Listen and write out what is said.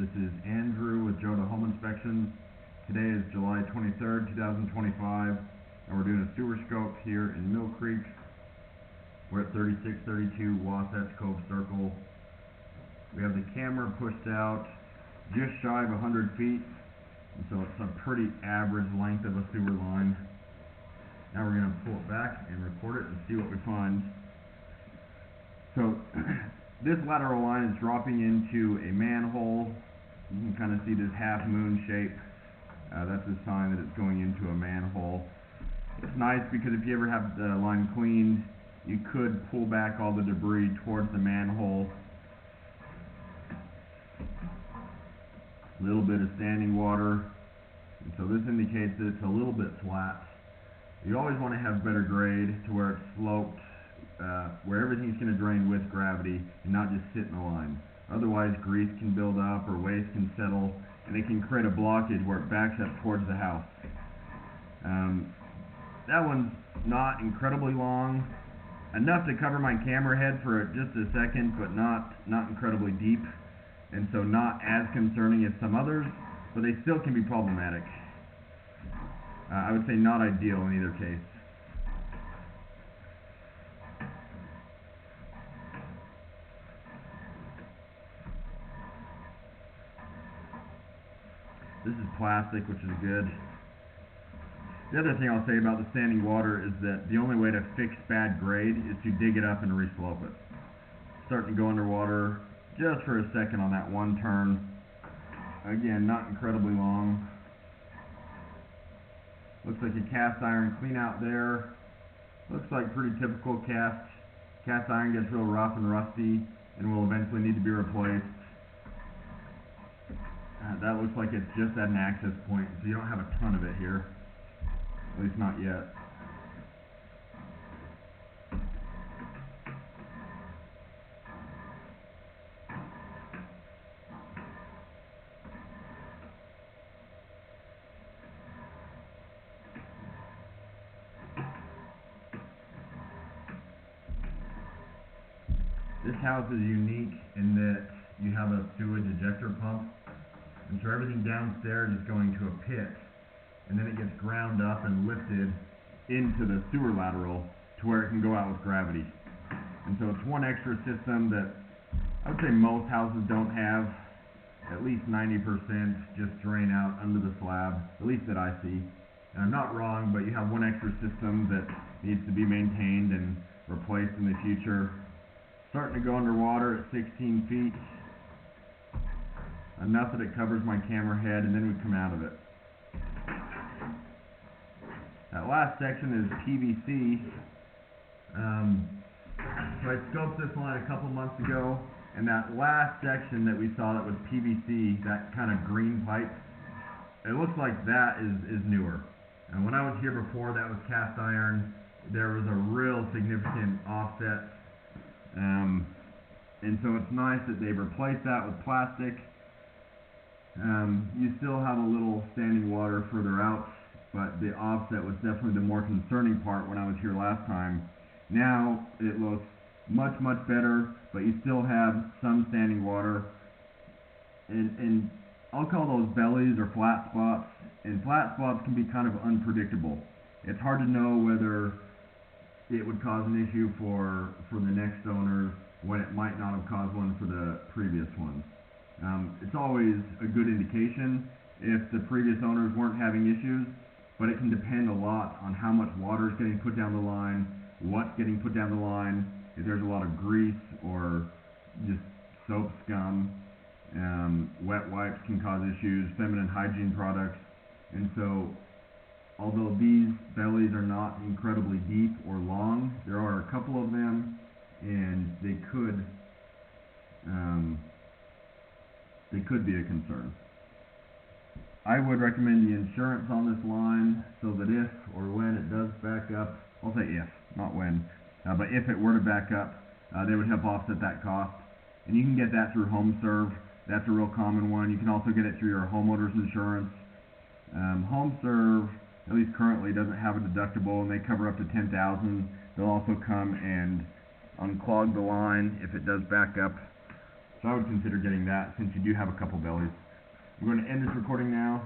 This is Andrew with Joda Home Inspections. Today is July 23rd, 2025, and we're doing a sewer scope here in Mill Creek. We're at 3632 Wasatch Cove Cir. We have the camera pushed out just shy of 100 feet, and so it's a pretty average length of a sewer line. Now we're going to pull it back and record it and see what we find. So this lateral line is dropping into a manhole. You can kind of see this half moon shape. That's a sign that it's going into a manhole. It's nice because if you ever have the line cleaned, you could pull back all the debris towards the manhole. A little bit of standing water, and so this indicates that it's a little bit flat. You always want to have better grade to where it's sloped, where everything's going to drain with gravity and not just sit in the line. Otherwise, grease can build up or waste can settle, and it can create a blockage where it backs up towards the house. That one's not incredibly long, enough to cover my camera head for just a second, but not incredibly deep, and so not as concerning as some others, but they still can be problematic. I would say not ideal in either case. This is plastic, which is good. The other thing I'll say about the standing water is that the only way to fix bad grade is to dig it up and reslope it. Starting to go underwater just for a second on that one turn. Again, not incredibly long. Looks like a cast iron clean out there. Looks like pretty typical cast. Cast iron gets real rough and rusty and will eventually need to be replaced. That looks like it's just at an access point, so you don't have a ton of it here. At least not yet. This house is unique in that you have a sewage ejector pump, and so everything downstairs is going to a pit, and then it gets ground up and lifted into the sewer lateral to where it can go out with gravity. And so it's one extra system that I would say most houses don't have. At least 90% just drain out under the slab, at least that I see. And I'm not wrong, but you have one extra system that needs to be maintained and replaced in the future. Starting to go underwater at 16 feet. Enough that it covers my camera head, and then we come out of it. That last section is PVC. So I scoped this line a couple months ago, and that last section that we saw that was PVC, that kind of green pipe, it looks like that is newer. And when I was here before, that was cast iron. There was a real significant offset. And so it's nice that they replaced that with plastic. You still have a little standing water further out, but the offset was definitely the more concerning part when I was here last time. Now it looks much better, but you still have some standing water. And I'll call those bellies or flat spots. And flat spots can be kind of unpredictable. It's hard to know whether it would cause an issue for the next owner when it might not have caused one for the previous one. It's always a good indication if the previous owners weren't having issues, but it can depend a lot on how much water is getting put down the line, what's getting put down the line, if there's a lot of grease or just soap scum. Wet wipes can cause issues, feminine hygiene products, and so although these bellies are not incredibly deep or long, there are a couple of them, and they could be a concern. I would recommend the insurance on this line so that if or when it does back up, I'll say if, not when, but if it were to back up, they would help offset that cost. And you can get that through HomeServe. That's a real common one. You can also get it through your homeowner's insurance. HomeServe, at least currently, doesn't have a deductible, and they cover up to $10,000. They'll also come and unclog the line if it does back up. So I would consider getting that since you do have a couple bellies. I'm going to end this recording now.